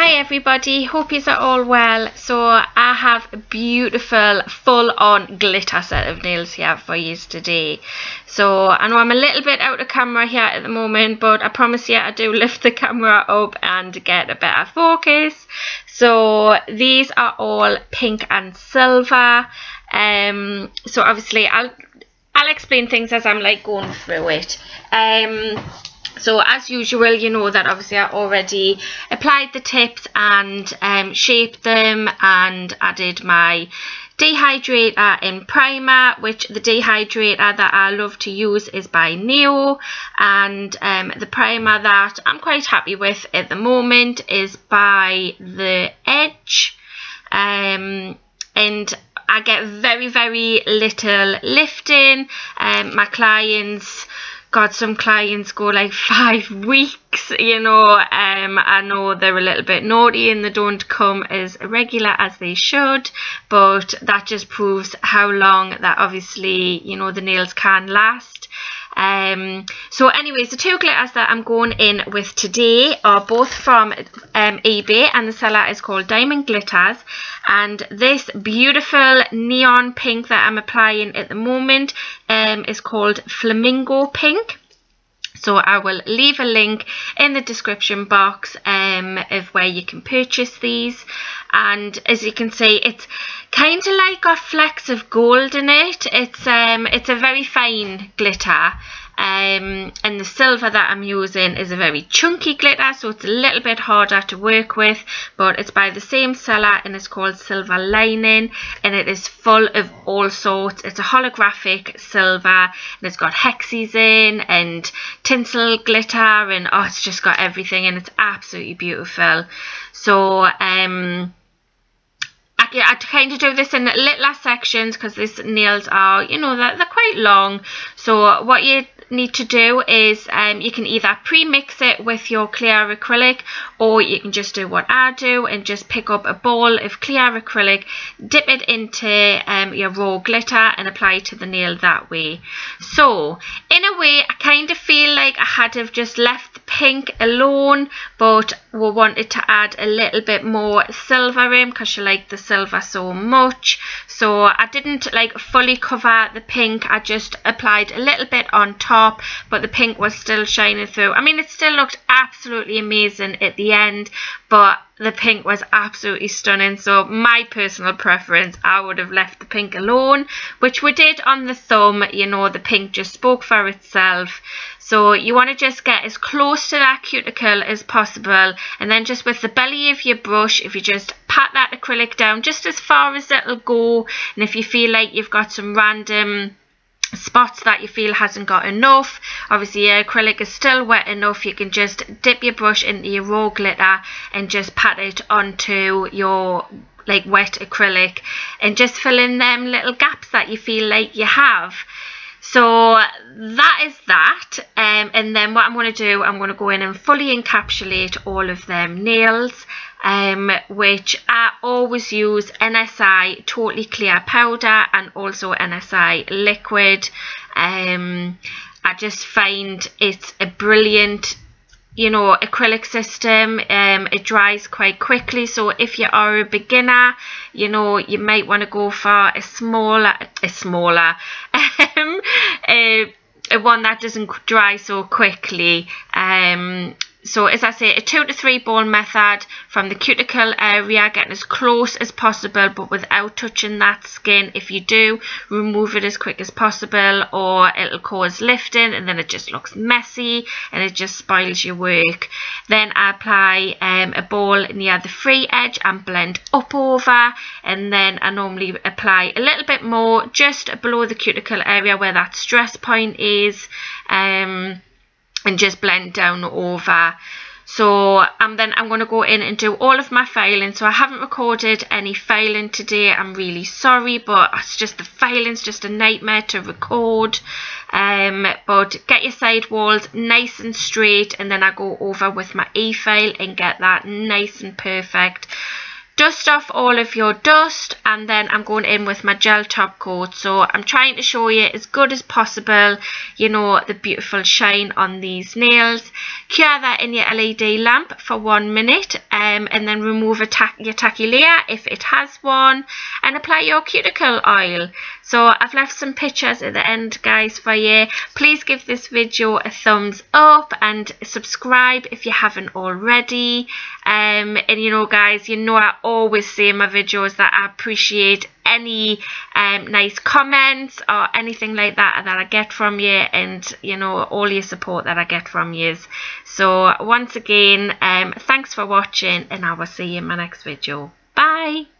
Hi everybody, hope you are all well. So I have a beautiful full-on glitter set of nails here for you today. So I know I'm a little bit out of camera here at the moment, but I promise you I do lift the camera up and get a better focus. So these are all pink and silver. So obviously I'll explain things as I'm like going through it. So as usual, you know that obviously I already applied the tips and shaped them and added my dehydrator and primer, which the dehydrator that I love to use is by Neo, and the primer that I'm quite happy with at the moment is by The Edge, and I get very little lifting. My clients, God, some clients go like 5 weeks, you know. I know they're a little bit naughty and they don't come as regular as they should, but that just proves how long that obviously, you know, the nails can last. So anyways, the two glitters that I'm going in with today are both from eBay, and the seller is called Diamond Glitters, and this beautiful neon pink that I'm applying at the moment is called Flamingo Pink. So I will leave a link in the description box of where you can purchase these. And as you can see, it's kind of like got flecks of gold in it. It's a very fine glitter. And the silver that I'm using is a very chunky glitter, so it's a little bit harder to work with, but it's by the same seller and it's called Silver Lining, and it is full of all sorts. It's a holographic silver and it's got hexes in and tinsel glitter, and oh, it's just got everything, and it's absolutely beautiful. So I kind of do this in littler sections because these nails are, you know, they're quite long. So what you need to do is you can either pre-mix it with your clear acrylic, or you can just do what I do and just pick up a ball of clear acrylic, dip it into your raw glitter and apply it to the nail that way. So in a way I kind of feel like I had to have just left the pink alone, but we wanted to add a little bit more silver in because she liked the silver so much. So I didn't like fully cover the pink, I just applied a little bit on top, but the pink was still shining through. I mean, it still looked absolutely amazing at the end, but the pink was absolutely stunning. So my personal preference, I would have left the pink alone, which we did on the thumb. You know, the pink just spoke for itself. So you want to just get as close to that cuticle as possible, and then just with the belly of your brush, if you just pat that acrylic down just as far as it'll go, and if you feel like you've got some random spots that you feel hasn't got enough, obviously your acrylic is still wet enough, you can just dip your brush into your raw glitter and just pat it onto your like wet acrylic and just fill in them little gaps that you feel like you have. So that is that, and then what I'm going to do, I'm going to go in and fully encapsulate all of them nails, which I always use NSI Totally Clear Powder and also NSI Liquid. I just find it's a brilliant, you know, acrylic system. It dries quite quickly, so if you are a beginner, you know, you might want to go for a smaller one that doesn't dry so quickly. So as I say, a 2 to 3 ball method from the cuticle area, getting as close as possible but without touching that skin. If you do, remove it as quick as possible or it'll cause lifting and then it just looks messy and it just spoils your work. Then I apply a ball near the free edge and blend up over, and then I normally apply a little bit more just below the cuticle area where that stress point is, and just blend down over. So then I'm going to go in and do all of my filing. So I haven't recorded any filing today, I'm really sorry, but it's just the filing's just a nightmare to record. But get your side walls nice and straight, and then I go over with my e-file and get that nice and perfect. dust off all of your dust, and then I'm going in with my gel top coat. So I'm trying to show you as good as possible, you know, the beautiful shine on these nails. Cure that in your LED lamp for 1 minute, and then remove your tacky layer if it has one, and apply your cuticle oil. So I've left some pictures at the end, guys, for you. Please give this video a thumbs up and subscribe if you haven't already. And you know, guys, you know I always say in my videos that I appreciate any nice comments or anything like that I get from you, and you know, all your support that I get from you. So once again, thanks for watching, and I will see you in my next video. Bye.